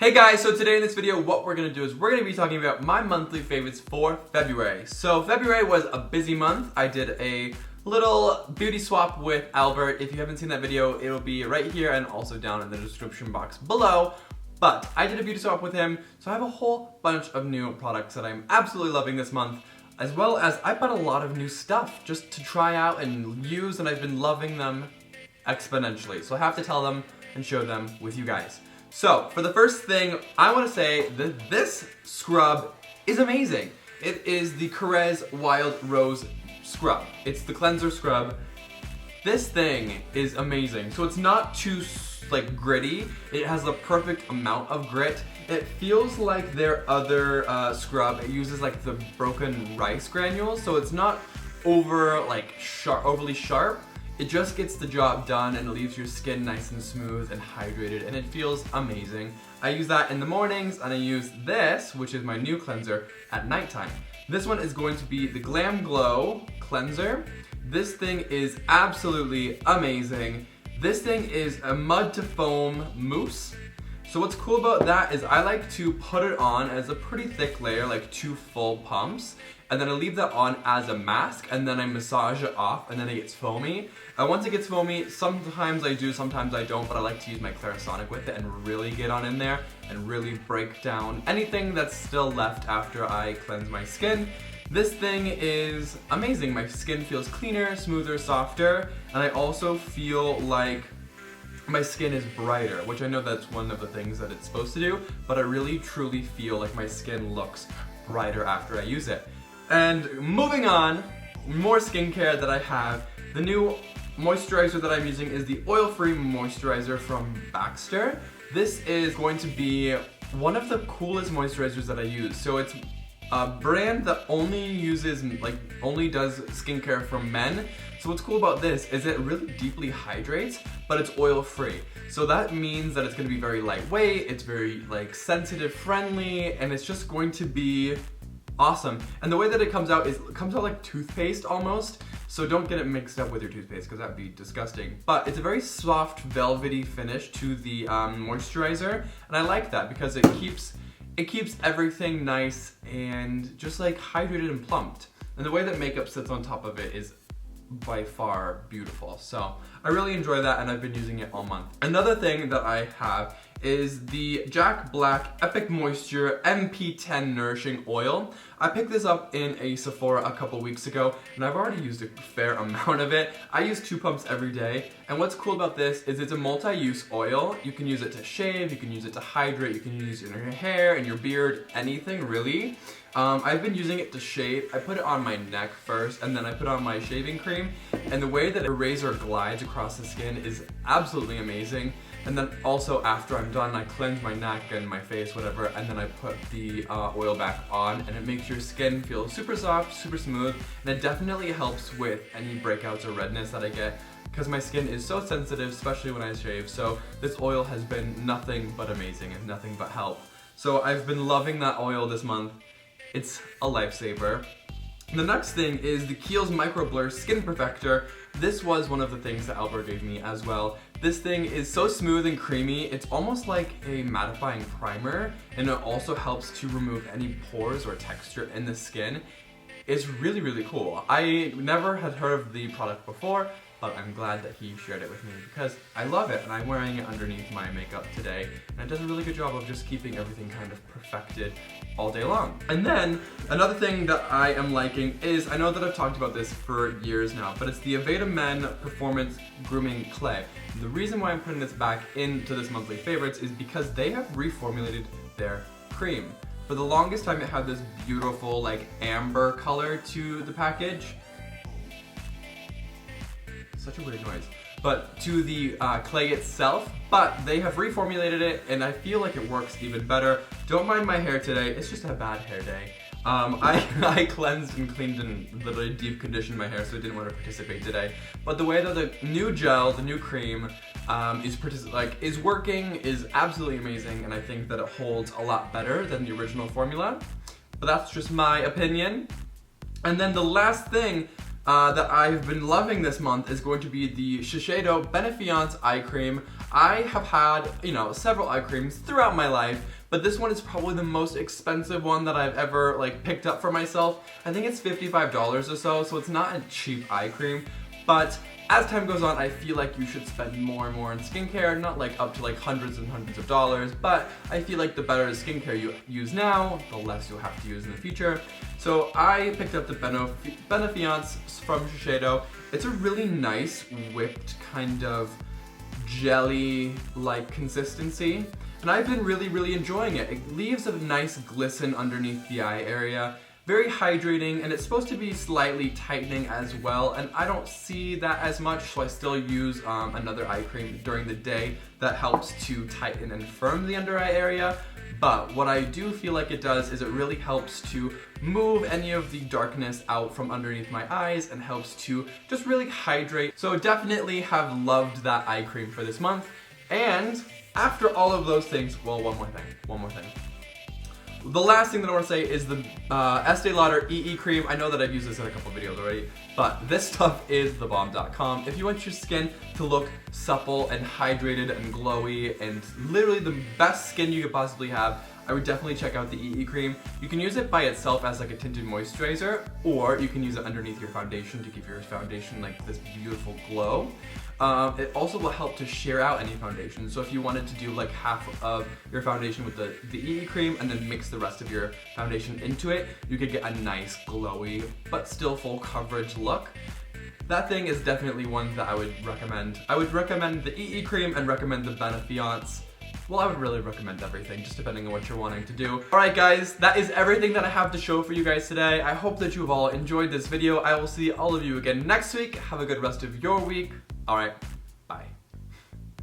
Hey guys, so today in this video what we're going to do is we're going to be talking about my monthly favorites for February. So February was a busy month. I did a little beauty swap with Albert. If you haven't seen that video, it'll be right here and also down in the description box below. But I did a beauty swap with him, so I have a whole bunch of new products that I'm absolutely loving this month, as well as I bought a lot of new stuff just to try out and use, and I've been loving them exponentially. So I have to tell them and show them with you guys. So, for the first thing, I want to say that this scrub is amazing. It is the Carez Wild Rose Scrub. It's the cleanser scrub. This thing is amazing. So it's not too gritty. It has the perfect amount of grit. It feels like their other scrub. It uses like the broken rice granules, so it's not overly sharp. It just gets the job done and it leaves your skin nice and smooth and hydrated, and it feels amazing. I use that in the mornings, and I use this, which is my new cleanser, at nighttime. This one is going to be the Glam Glow Cleanser. This thing is absolutely amazing. This thing is a mud to foam mousse. So what's cool about that is I like to put it on as a pretty thick layer, like 2 full pumps, and then I leave that on as a mask, and then I massage it off, and then it gets foamy. And once it gets foamy, sometimes I do, sometimes I don't, but I like to use my Clarisonic with it and really get on in there and really break down anything that's still left after I cleanse my skin. This thing is amazing. My skin feels cleaner, smoother, softer, and I also feel like my skin is brighter, which I know that's one of the things that it's supposed to do, but I really truly feel like my skin looks brighter after I use it. And moving on, more skincare that I have. The new moisturizer that I'm using is the oil-free moisturizer from Baxter. This is going to be one of the coolest moisturizers that I use. So it's a brand that only does skincare for men. So what's cool about this is it really deeply hydrates, but it's oil-free. So that means that it's going to be very lightweight, it's very sensitive friendly, and it's just going to be awesome. And the way that it comes out is it comes out like toothpaste almost. So don't get it mixed up with your toothpaste because that'd be disgusting. But it's a very soft, velvety finish to the moisturizer, and I like that because it keeps everything nice and just hydrated and plumped. And the way that makeup sits on top of it is by far beautiful. So I really enjoy that, and I've been using it all month. Another thing that I have is the Jack Black Epic Moisture MP10 Nourishing Oil. I picked this up in a Sephora a couple weeks ago, and I've already used a fair amount of it. I use 2 pumps every day, and what's cool about this is it's a multi-use oil. You can use it to shave, you can use it to hydrate, you can use it in your hair, in your beard, anything really. I've been using it to shave. I put it on my neck first, and then I put on my shaving cream, and the way that a razor glides across the skin is absolutely amazing. And then also after I'm done, I cleanse my neck and my face, whatever, and then I put the oil back on, and it makes your skin feel super soft, super smooth, and it definitely helps with any breakouts or redness that I get, because my skin is so sensitive, especially when I shave. So this oil has been nothing but amazing and nothing but help. So I've been loving that oil this month. It's a lifesaver. The next thing is the Kiehl's Micro Blur Skin Perfector. This was one of the things that Albert gave me as well. This thing is so smooth and creamy. It's almost like a mattifying primer, and it also helps to remove any pores or texture in the skin. It's really, really cool. I never had heard of the product before, but I'm glad that he shared it with me because I love it, and I'm wearing it underneath my makeup today, and it does a really good job of just keeping everything kind of perfected all day long. And then another thing that I am liking is, I know that I've talked about this for years now, but it's the Aveda Men Performance Grooming Clay. The reason why I'm putting this back into this monthly favorites is because they have reformulated their cream. For the longest time it had this beautiful amber color to the package. Such a weird noise. But to the clay itself, but they have reformulated it, and I feel like it works even better. Don't mind my hair today, it's just a bad hair day. I cleansed and cleaned and literally deep conditioned my hair, so I didn't want to participate today. But the way that the new gel, the new cream, is working is absolutely amazing, and I think that it holds a lot better than the original formula. But that's just my opinion. And then the last thing that I've been loving this month is going to be the Shiseido Benefiance Eye Cream. I have had, several eye creams throughout my life, but this one is probably the most expensive one that I've ever picked up for myself. I think it's $55 or so it's not a cheap eye cream, but as time goes on, I feel like you should spend more and more on skincare, not up to hundreds and hundreds of dollars, but I feel like the better the skincare you use now, the less you'll have to use in the future. So I picked up the Benefiance from Shiseido. It's a really nice whipped kind of jelly-like consistency, and I've been really enjoying it. It leaves a nice glisten underneath the eye area. Very hydrating, and it's supposed to be slightly tightening as well, and I don't see that as much, so I still use another eye cream during the day that helps to tighten and firm the under eye area. But what I do feel like it does is it really helps to move any of the darkness out from underneath my eyes and helps to just really hydrate. So definitely have loved that eye cream for this month. And after all of those things, well, one more thing. The last thing that I want to say is the Estee Lauder EE cream. I know that I've used this in a couple videos already, but this stuff is thebomb.com. If you want your skin to look supple and hydrated and glowy and literally the best skin you could possibly have, I would definitely check out the EE cream. You can use it by itself as a tinted moisturizer, or you can use it underneath your foundation to give your foundation this beautiful glow. It also will help to sheer out any foundation. So if you wanted to do half of your foundation with the EE cream and then mix the rest of your foundation into it, you could get a nice glowy but still full coverage look. That thing is definitely one that I would recommend. I would recommend the EE cream and recommend the Benefiance. Well, I would really recommend everything, just depending on what you're wanting to do. Alright guys, that is everything that I have to show for you guys today. I hope that you've all enjoyed this video. I will see all of you again next week. Have a good rest of your week. Alright, bye.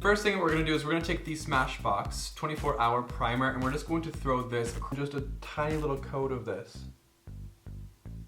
First thing we're going to do is we're going to take the Smashbox 24-hour primer and we're just going to throw this across just a tiny little coat of this.